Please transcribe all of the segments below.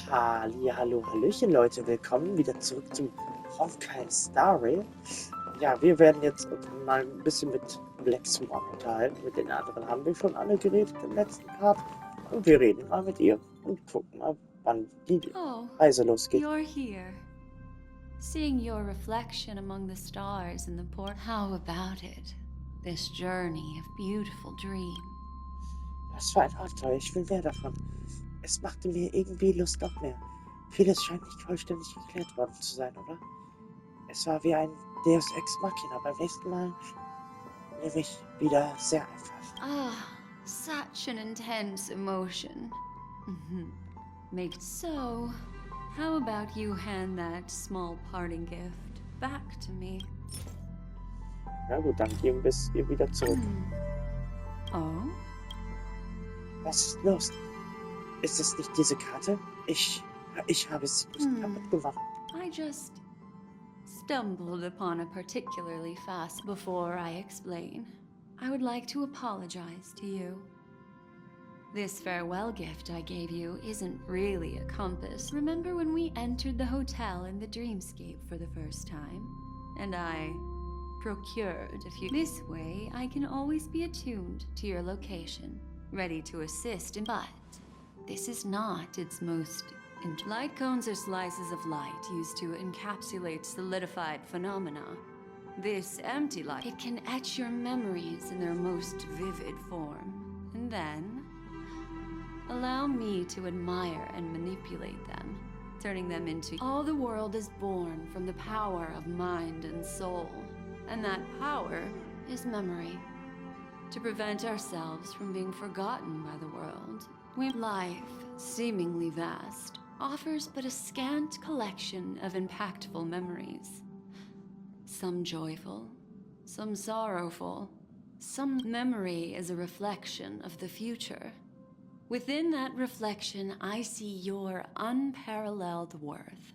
Hallo, hallöchen Leute, willkommen wieder zurück zum Honkai Star Rail. Ja, wir werden jetzt mal ein bisschen mit Black Swan unterhalten. Mit den anderen haben wir schon alle geredet im letzten Part. Und wir reden mal mit ihr und gucken mal, wann die Oh, Reise losgeht. you're here. Seeing your reflection among the stars in the port. How about it? This journey of beautiful dreams. Was für ein Abenteuer, ich will mehr davon. Es machte mir irgendwie Lust auf mehr. Vieles scheint nicht vollständig geklärt worden zu sein, oder? Es war wie ein Deus Ex Machina. Beim nächsten Mal nehme ich wieder sehr einfach. Ah, such an intense emotion. Make so. How about you hand that small parting gift back to me? Na gut, dann gehen wir wieder zurück. Oh? Was ist los? Ist es nicht diese Karte? Ich habe sie nicht kaputt gemacht. I just stumbled upon a particularly fast. Before I explain, I would like to apologize to you. This farewell gift I gave you isn't really a compass. Remember when we entered the hotel in the dreamscape for the first time? And I procured a few. This way, I can always be attuned to your location, ready to assist in. But this is not its most. Light cones are slices of light used to encapsulate solidified phenomena. This empty light, it can etch your memories in their most vivid form. And then, allow me to admire and manipulate them, turning them into. All the world is born from the power of mind and soul. And that power is memory. To prevent ourselves from being forgotten by the world, life, seemingly vast, offers but a scant collection of impactful memories. Some joyful, some sorrowful. Some memory is a reflection of the future. Within that reflection, I see your unparalleled worth.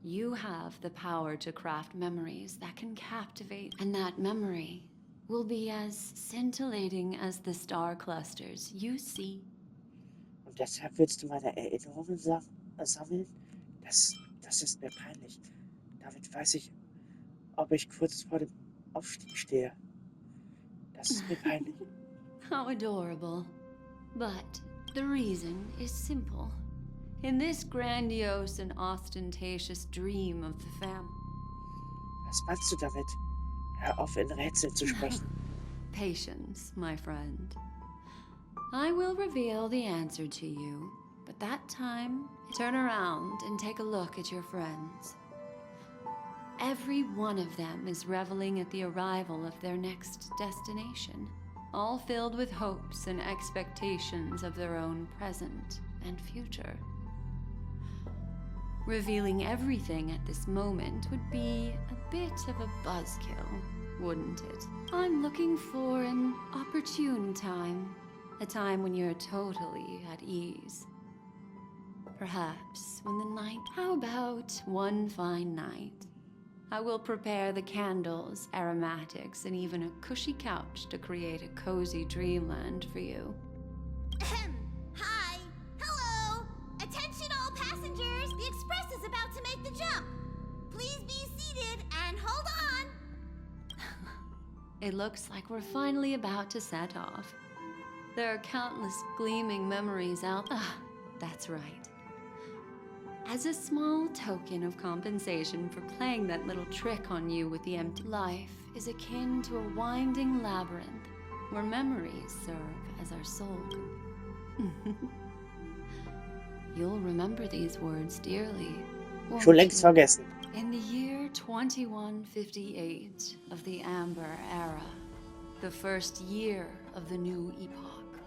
You have the power to craft memories that can captivate, and that memory will be as scintillating as the star clusters you see. Und deshalb willst du meine Erinnerungen sammeln? Das ist mir peinlich. Damit weiß ich, ob ich kurz vor dem Aufstieg stehe. Das ist mir peinlich. How adorable. But the reason is simple. In this grandiose and ostentatious dream of the family. Was meinst du damit? Hör auf, in Rätseln zu sprechen. Patience, my friend. I will reveal the answer to you, but that time, turn around and take a look at your friends. Every one of them is reveling at the arrival of their next destination, all filled with hopes and expectations of their own present and future. Revealing everything at this moment would be a bit of a buzzkill, wouldn't it? I'm looking for an opportune time, a time when you're totally at ease. Perhaps when the night. How about one fine night? I will prepare the candles, aromatics, and even a cushy couch to create a cozy dreamland for you. Hi! Hello! Attention all passengers! The express is about to make the jump! Please be seated and hold on! It looks like we're finally about to set off. There are countless gleaming memories out. That's right. As a small token of compensation for playing that little trick on you with the empty life is akin to a winding labyrinth where memories serve as our soul. You'll remember these words dearly. Schon längst vergessen. In the year 2158 of the Amber Era, the first year of the new epoch,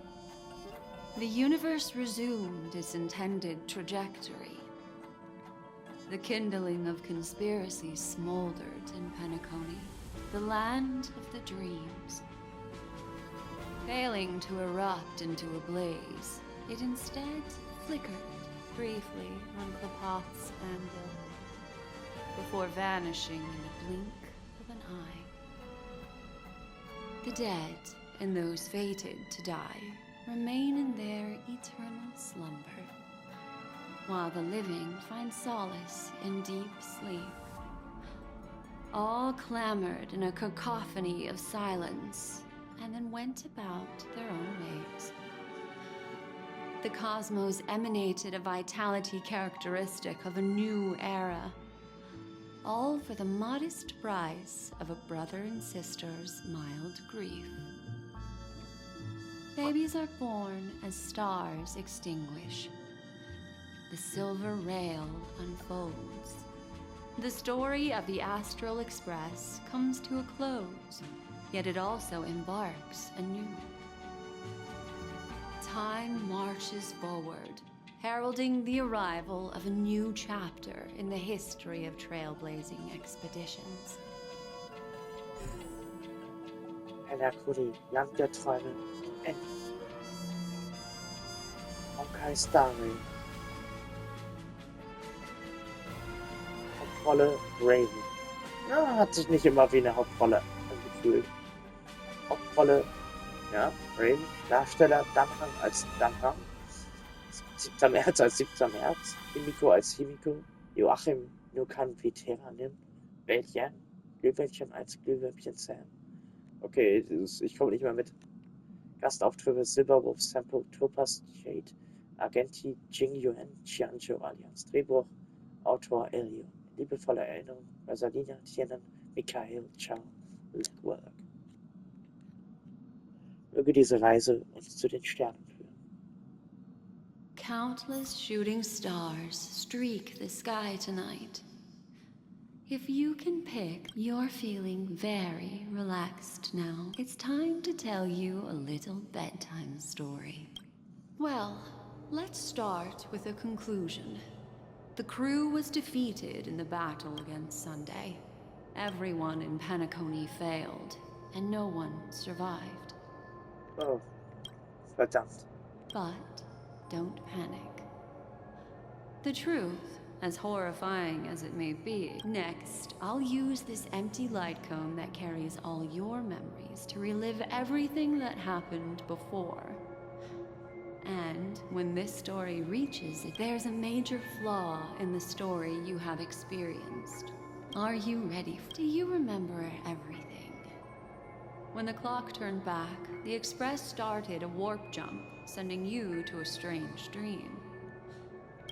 the universe resumed its intended trajectory. The kindling of conspiracy smoldered in Penacony, the land of the dreams. Failing to erupt into a blaze, it instead flickered briefly on the pot's anvil, before vanishing in a blink of an eye. The dead and those fated to die remain in their eternal slumber. while the living find solace in deep sleep. All clamored in a cacophony of silence, and then went about their own ways. The cosmos emanated a vitality characteristic of a new era, all for the modest price of a brother and sister's mild grief. Babies are born as stars extinguish. The silver rail unfolds. The story of the Astral Express comes to a close, yet it also embarks anew. Time marches forward, heralding the arrival of a new chapter in the history of trailblazing expeditions. Penacony, Land der Träume, Ende. Honkai Star Rail. Hauptrolle Raven. Ja, hat sich nicht immer wie eine Hauptrolle angefühlt. Hauptrolle, ja, Raven. Darsteller Danhang als Danhang. 7. März als 7. März. Himiko als Himiko. Joachim Nukan wie Teranim. Wäldchen. Glühwürmchen als Glühwürmchen Sam. Okay, ich komme nicht mehr mit. Gastauftritte Silberwolf, Sample, Topaz, Jade, Agenti, Jing Yuan, Qianzhou Allianz. Drehbuch, Autor Elio. Liebevolle Erinnerung, Rosalina, Tienen, Michael, Chao, Legwork. Möge diese Reise uns zu den Sternen führen. Countless shooting stars streak the sky tonight. If you can pick, you're feeling very relaxed now. It's time to tell you a little bedtime story. Well, let's start with a conclusion. The crew was defeated in the battle against Sunday. Everyone in Penacony failed, and no one survived. Oh, verdammt. But don't panic. The truth, as horrifying as it may be. Next, I'll use this empty light cone that carries all your memories to relive everything that happened before. And when this story reaches it, there's a major flaw in the story you have experienced. Are you ready? Do you remember everything? When the clock turned back, the Express started a warp jump, sending you to a strange dream.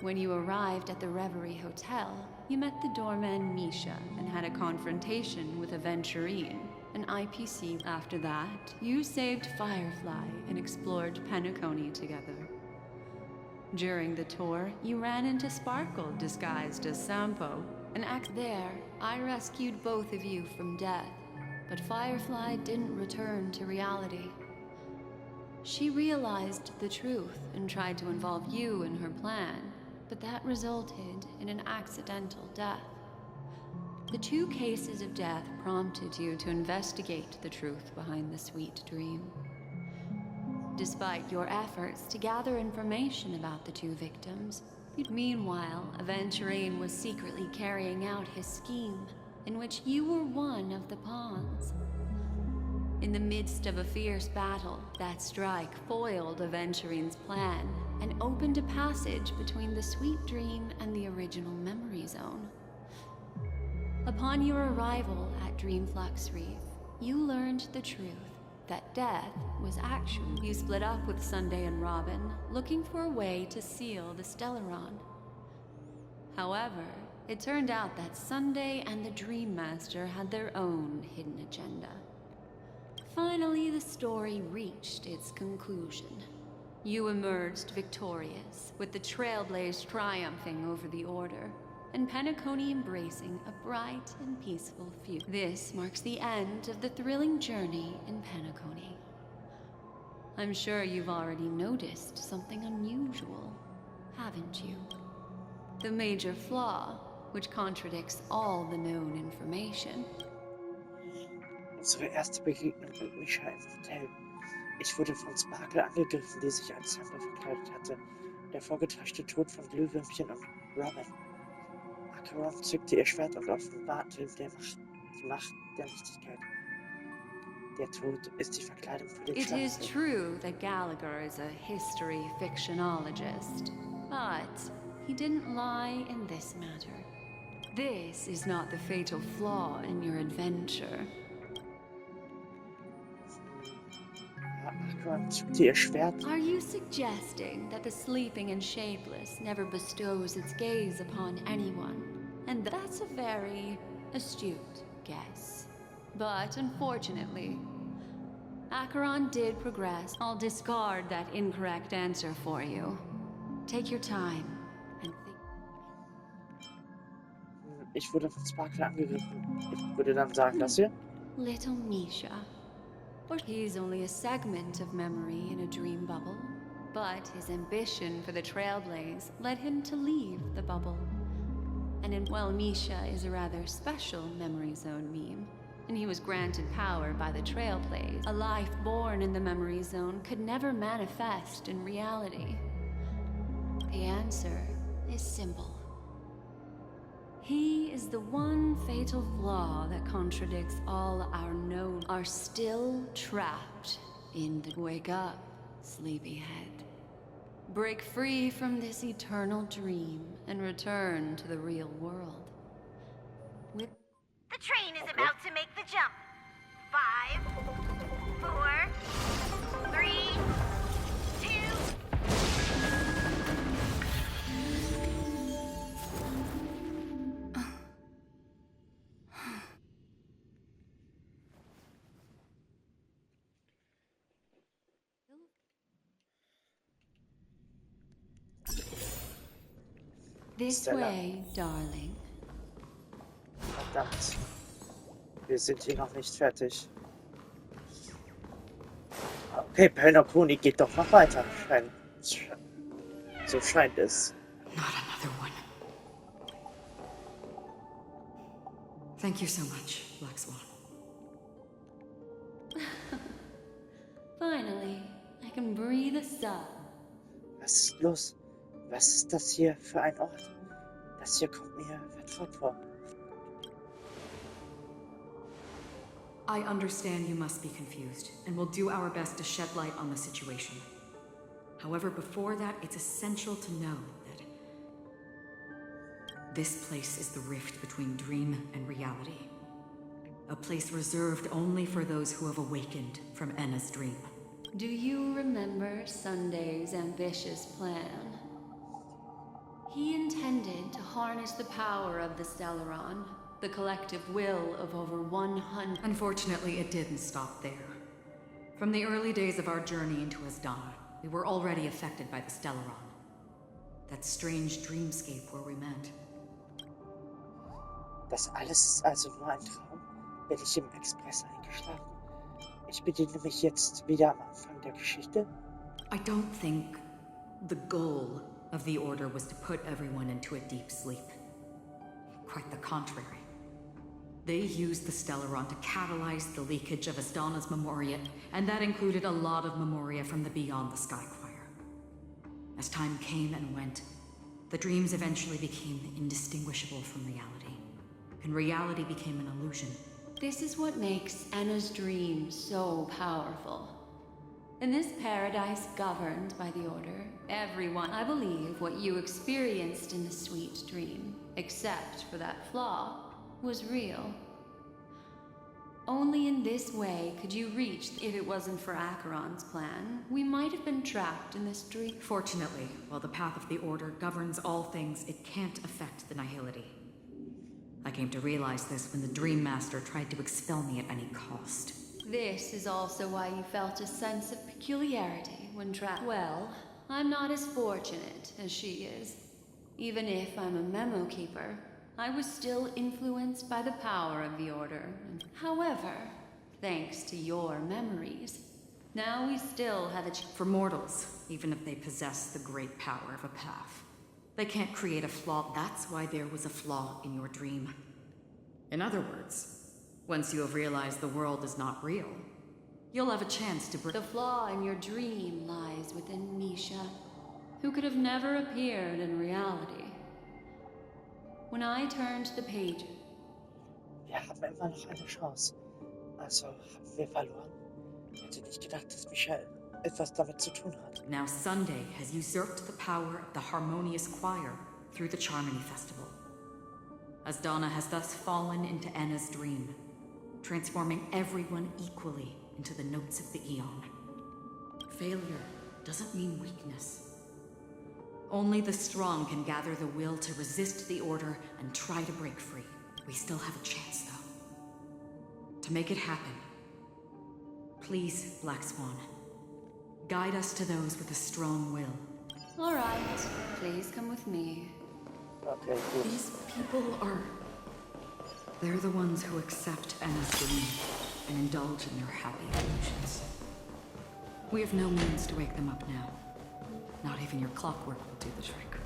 When you arrived at the Reverie Hotel, you met the doorman Misha and had a confrontation with Aventurine, an IPC. After that, you saved Firefly and explored Penacony together. During the tour, you ran into Sparkle disguised as Sampo, and there, I rescued both of you from death, but Firefly didn't return to reality. She realized the truth and tried to involve you in her plan, but that resulted in an accidental death. The 2 cases of death prompted you to investigate the truth behind the sweet dream. Despite your efforts to gather information about the 2 victims, meanwhile, Aventurine was secretly carrying out his scheme, in which you were one of the pawns. In the midst of a fierce battle, that strike foiled Aventurine's plan and opened a passage between the sweet dream and the original memory zone. Upon your arrival at Dreamflux Reef, you learned the truth that death was actually. You split up with Sunday and Robin, looking for a way to seal the Stellaron. However, it turned out that Sunday and the Dream Master had their own hidden agenda. Finally, the story reached its conclusion. You emerged victorious, with the Trailblaze triumphing over the Order, and Penacony embracing a bright and peaceful future. This marks the end of the thrilling journey in Penacony. I'm sure you've already noticed something unusual, haven't you? The major flaw, which contradicts all the known information. Unsere erste Begegnung mit Misha im Hotel. Ich wurde von Sparkle angegriffen, die sich als Sample verkleidet hatte. Der vorgetäuschte Tod von Glühwürmchen und Robin. Acheron zückte ihr Schwert und offenbarte die Macht der Nichtigkeit. Der Tod ist die Verkleidung für den It is Schwarzen. true that Gallagher is a history fictionologist, but he didn't lie in this matter. This is not the fatal flaw in your adventure. Acheron zückte ihr Schwert. Are you suggesting that the sleeping and shapeless never bestows its gaze upon anyone? And that's a very astute guess. But unfortunately, Acheron did progress. I'll discard that incorrect answer for you. Take your time and think. Ich wurde von Sparkle angegriffen. Ich würde dann sagen, das hier. Little Misha. Or he's only a segment of memory in a dream bubble. But his ambition for the Trailblaze led him to leave the bubble. And while Misha is a rather special memory zone meme, and he was granted power by the Trailblaze, a life born in the memory zone could never manifest in reality. The answer is simple. He is the one fatal flaw that contradicts all our known, are still trapped in the wake up, sleepyhead. Break free from this eternal dream and return to the real world. With The train is about to make the jump. 5, 4, 3, 2. This Stella. way, darling. Verdammt. Wir sind hier noch nicht fertig. Okay, Penacony geht doch noch weiter. So scheint es. Not another one. Thank you so much, Black Swan. Finally, I can breathe a sigh. Was ist los? Was ist das hier für ein Ort? Das hier kommt mir vertraut vor. I understand you must be confused, and we'll do our best to shed light on the situation. However, before that, it's essential to know that this place is the rift between dream and reality. A place reserved only for those who have awakened from Enna's dream. Do you remember Sunday's ambitious plan? He intended to harness the power of the Stellaron, the collective will of over 100... Unfortunately, it didn't stop there. From the early days of our journey into Asdana, we were already affected by the Stellaron. That strange dreamscape where we met. Das alles ist also nur ein Traum? Bin ich im Express eingeschlafen? Ich bediene mich jetzt wieder am Anfang der Geschichte? I don't think the goal of the Order was to put everyone into a deep sleep. Quite the contrary. They used the Stellaron to catalyze the leakage of Asdana's Memoria, and that included a lot of Memoria from the Beyond the Sky Choir. As time came and went, the dreams eventually became indistinguishable from reality, and reality became an illusion. This is what makes Enna's dream so powerful. In this paradise governed by the Order, everyone, I believe what you experienced in the sweet dream, except for that flaw, was real. Only in this way could you reach. If it wasn't for Acheron's plan, we might have been trapped in this dream. Fortunately, while the path of the Order governs all things, it can't affect the Nihility. I came to realize this when the Dream Master tried to expel me at any cost. This is also why you felt a sense of peculiarity when trapped. Well, I'm not as fortunate as she is. Even if I'm a memo keeper, I was still influenced by the power of the Order. However, thanks to your memories, now we still have a For mortals, even if they possess the great power of a path, they can't create a flaw. That's why there was a flaw in your dream. In other words, once you have realized the world is not real, you'll have a chance to The flaw in your dream lies within Misha, who could have never appeared in reality. When I turned the page... Wir haben immer noch eine Chance. Also haben wir verloren. Ich hätte nicht gedacht, dass Michael etwas damit zu tun hat. Now Sunday has usurped the power of the harmonious choir through the Charmony Festival. Asdana has thus fallen into Anna's dream, transforming everyone equally into the notes of the Aeon. Failure doesn't mean weakness. Only the strong can gather the will to resist the Order and try to break free. We still have a chance, though. To make it happen, please, Black Swan, guide us to those with a strong will. All right, please come with me. Okay, gut. These people are... They're the ones who accept Anna's dream and indulge in their happy illusions. We have no means to wake them up now. Not even your clockwork will do the trick.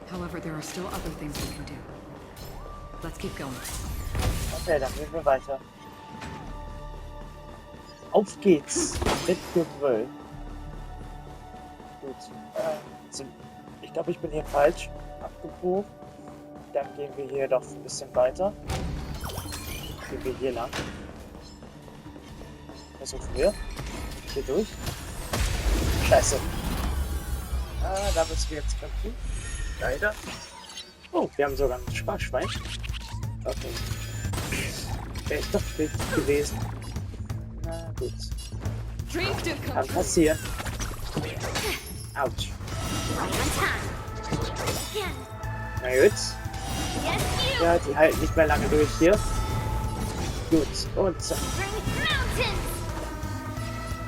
However, there are still other things we can do. Let's keep going. Okay, dann gehen wir weiter. Auf geht's mit Gewöll. Gut. Ich glaube, ich bin hier falsch abgebogen. Dann gehen wir hier doch ein bisschen weiter. Gehen wir hier lang. Versuchen wir. Hier durch. Scheiße. Ah, da müssen wir jetzt kämpfen. Leider. Oh, wir haben sogar ein Sparschwein. Okay. Wäre ich doch richtig gewesen. Na gut. Kann passieren. Autsch. Na gut. Ja, die halten nicht mehr lange durch hier. Gut. Und zack.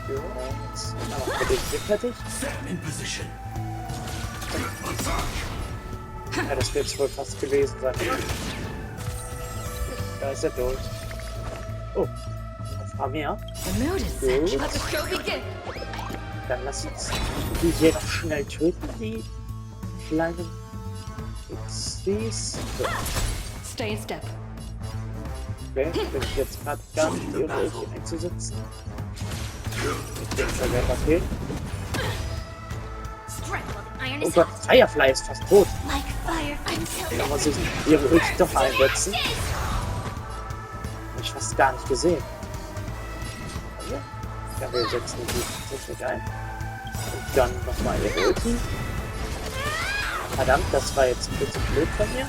Gut. Aber mit dem Blick fertig. Ja, das wird jetzt wohl fast gewesen sein. Da ist er tot. Oh, ein paar mehr. Gut. Dann lass uns die hier noch schnell töten, die kleinen Pixies. So. Stay in step. Okay, bin ich jetzt gerade gar nicht irre, hier einzusetzen. Ich denke, da wäre was fehlt. Oh Gott, Firefly ist fast tot. Da muss ich ihre Ulti doch einsetzen. Hab ich fast gar nicht gesehen. Also, ja, wir setzen die Technik ein. Und dann nochmal ihre Ulti. Verdammt, das war jetzt ein bisschen blöd von mir.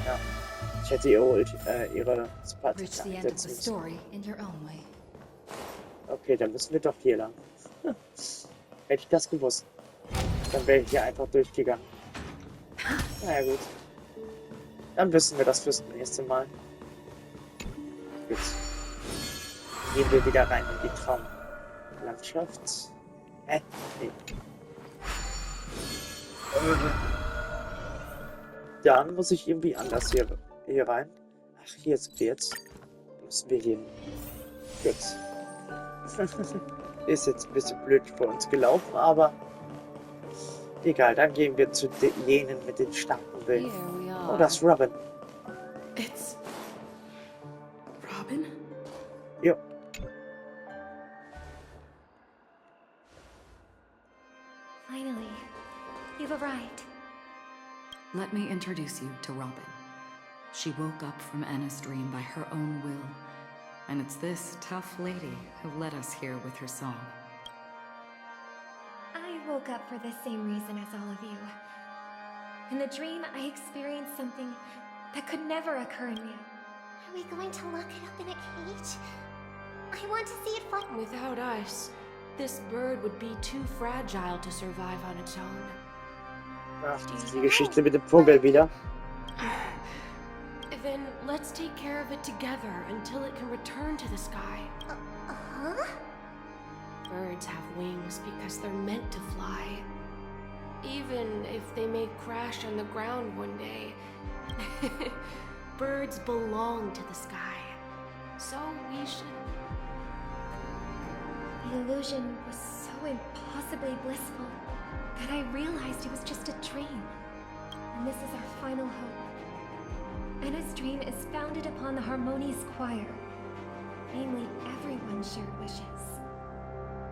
Ja, ich hätte ihre Spartacks einsetzen müssen. Okay, dann müssen wir doch hier lang. Hätte ich das gewusst, dann wäre ich hier einfach durchgegangen. Na ja, gut. Dann wissen wir das fürs nächste Mal. Gut. Gehen wir wieder rein in die Traumlandschaft. Nee. Dann muss ich irgendwie anders hier rein. Ach, hier sind wir jetzt. Müssen wir hier. Gut. Ist jetzt ein bisschen blöd für uns gelaufen, aber egal, dann gehen wir zu jenen mit den starken Willen. Oh, das ist Robin. It's... Robin? Jo. Finally, you've arrived. Let me introduce you to Robin. She woke up from Anna's dream by her own will. And it's this tough lady who led us here with her song. I woke up for the same reason as all of you. In the dream, I experienced something that could never occur in real. Are we going to lock it up in a cage? I want to see it fly. Without us, this bird would be too fragile to survive on its own. Ach, das ist die Geschichte mit dem Vogel wieder. Then let's take care of it together until it can return to the sky. Huh? Birds have wings because they're meant to fly. Even if they may crash on the ground one day. Birds belong to the sky. So we should... The illusion was so impossibly blissful that I realized it was just a dream. And this is our final hope. Anna's dream is founded upon the harmonious choir, namely everyone's shared wishes.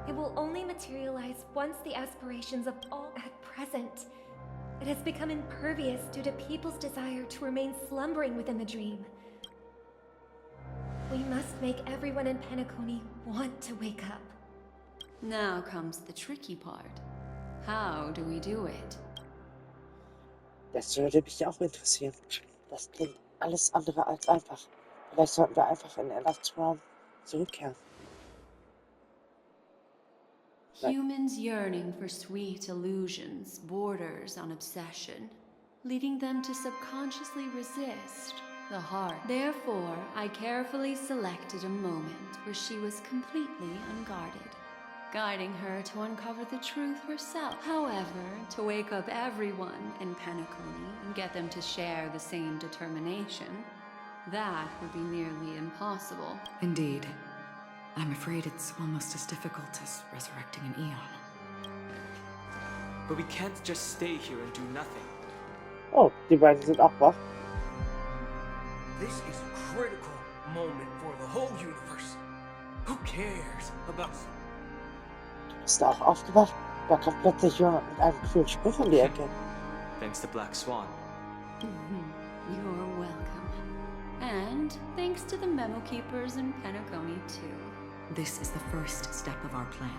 It will only materialize once the aspirations of all at present. It has become impervious due to people's desire to remain slumbering within the dream. We must make everyone in Penacony want to wake up. Now comes the tricky part. How do we do it? Das würde mich auch interessieren. Das klingt alles andere als einfach. Vielleicht sollten wir einfach in Enought's Realm zurückkehren. Nein. Humans' yearning for sweet illusions borders on obsession, leading them to subconsciously resist the heart. Therefore, I carefully selected a moment where she was completely unguarded, guiding her to uncover the truth herself. However, to wake up everyone in Penacony and get them to share the same determination, that would be nearly impossible. Indeed. I'm afraid it's almost as difficult as resurrecting an Eon. But we can't just stay here and do nothing. Oh, die beiden sind auch wach. This is a critical moment for the whole universe. Who cares about... Ist da auch aufgewacht? Da kommt plötzlich jemand mit einem coolen Spruch um die Ecke. Thanks to Black Swan. You're welcome. And thanks to the memo keepers in Penacony, too. This is the first step of our plan.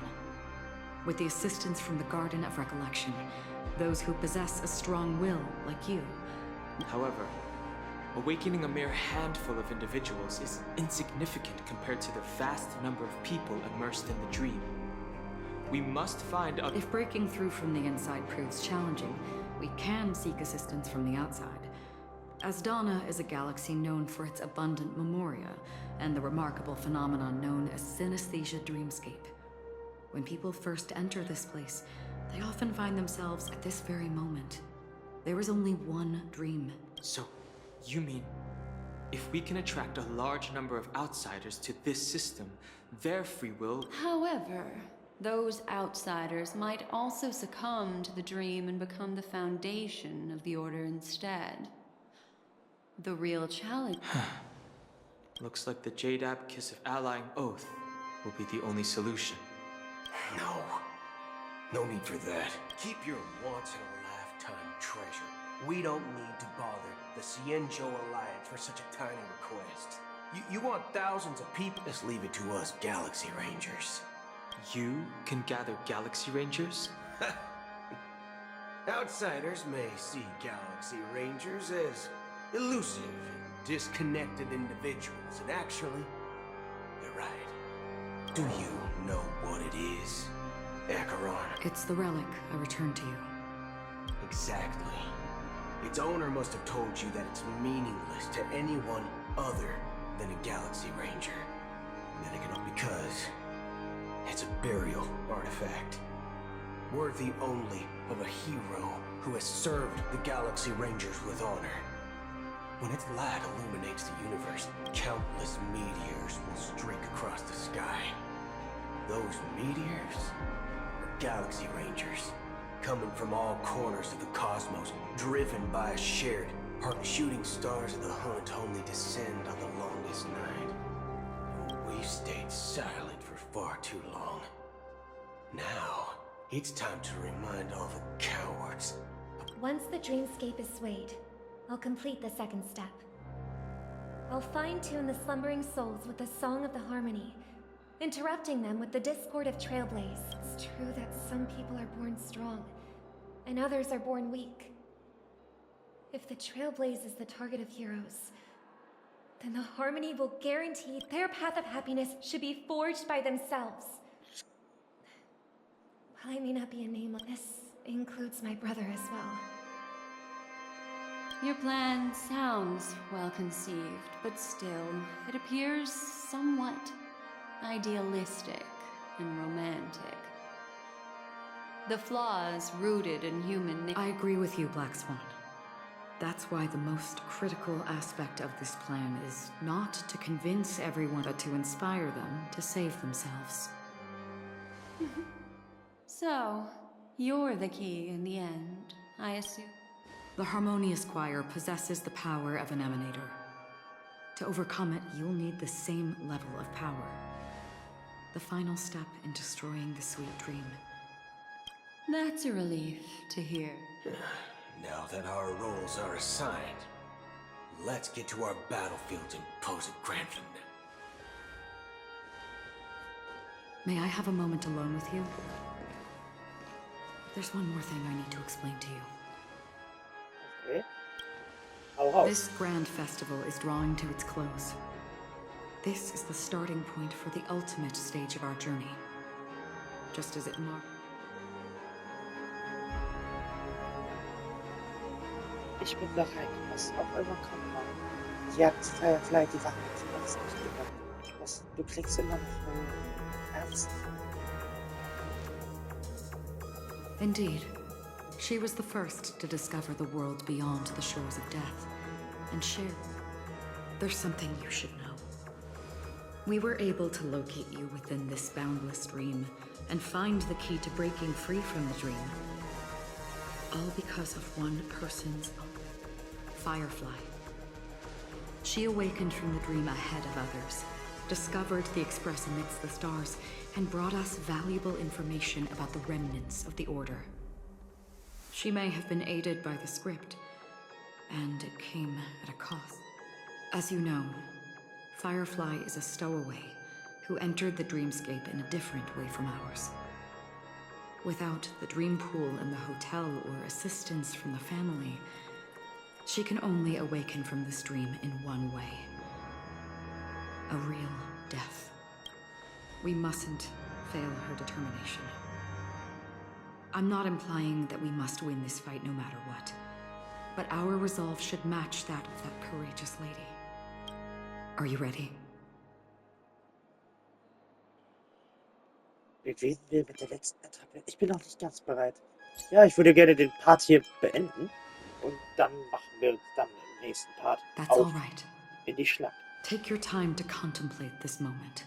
With the assistance from the Garden of Recollection, those who possess a strong will, like you. However, awakening a mere handful of individuals is insignificant compared to the vast number of people immersed in the dream. We must find other... If breaking through from the inside proves challenging, we can seek assistance from the outside. Asdana is a galaxy known for its abundant memoria, and the remarkable phenomenon known as synesthesia dreamscape. When people first enter this place, they often find themselves at this very moment. There is only one dream. So, you mean, if we can attract a large number of outsiders to this system, their free will... However, those outsiders might also succumb to the dream and become the foundation of the Order instead. The real challenge... Looks like the Jadab Kiss of Allying Oath will be the only solution. No. No need for that. Keep your once-in-a-lifetime treasure. We don't need to bother the Cienjo Alliance for such a tiny request. You want thousands of people? Just leave it to us Galaxy Rangers. You can gather Galaxy Rangers? Outsiders may see Galaxy Rangers as elusive and disconnected individuals, and actually, they're right. Do you know what it is, Acheron? It's the relic I returned to you. Exactly. Its owner must have told you that it's meaningless to anyone other than a Galaxy Ranger. Then again, because it's a burial artifact, worthy only of a hero who has served the Galaxy Rangers with honor. When its light illuminates the universe, countless meteors will streak across the sky. Those meteors are Galaxy Rangers, coming from all corners of the cosmos, driven by a shared heart. The shooting stars of the hunt only descend on the longest night. We've stayed silent for far too long. Now, it's time to remind all the cowards. Once the dreamscape is swayed, I'll complete the second step. I'll fine-tune the slumbering souls with the Song of the Harmony, interrupting them with the discord of Trailblaze. It's true that some people are born strong, and others are born weak. If the Trailblaze is the target of heroes, then the Harmony will guarantee their path of happiness should be forged by themselves. While I may not be a nameless, this includes my brother as well. Your plan sounds well conceived, but still, it appears somewhat idealistic and romantic. The flaws rooted in human... I agree with you, Black Swan. That's why the most critical aspect of this plan is not to convince everyone, but to inspire them to save themselves. So, you're the key in the end, I assume? The Harmonious Choir possesses the power of an emanator. To overcome it, you'll need the same level of power. The final step in destroying the sweet dream. That's a relief to hear. Now that our roles are assigned, let's get to our battlefields and pose at Grantham. May I have a moment alone with you? There's one more thing I need to explain to you. Of Okay. Hau raus. This grand festival is drawing to its close. This is the starting point for the ultimate stage of our journey. Just as it marked. Ich bin bereit, was auch immer kommen mag. Die hat Firefly die Wahrheit zuerst nicht gesagt. Du klingst immer noch so ernst. Indeed. She was the first to discover the world beyond the shores of death. And share. There's something you should know. We were able to locate you within this boundless dream and find the key to breaking free from the dream. All because of one person's Firefly. She awakened from the dream ahead of others, discovered the Express amidst the stars, and brought us valuable information about the remnants of the Order. She may have been aided by the script, and it came at a cost. As you know, Firefly is a stowaway who entered the dreamscape in a different way from ours. Without the dream pool in the hotel or assistance from the family, she can only awaken from this dream in one way. A real death. We mustn't fail her determination. I'm not implying that we must win this fight no matter what, but our resolve should match that of that courageous lady. Are you ready? Bewegen wir mit der letzten Etappe. Ich bin noch nicht ganz bereit. Ja, ich würde gerne den Part hier beenden. Und dann machen wir uns dann im nächsten Part auf in die Schlacht. Take your time to contemplate this moment.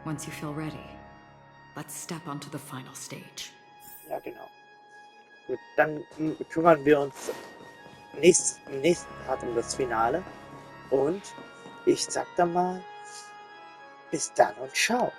Once you feel ready, let's step onto the final stage. Ja, genau. Gut, dann kümmern wir uns im nächsten Part um das Finale. Und ich sag dann mal, bis dann und ciao.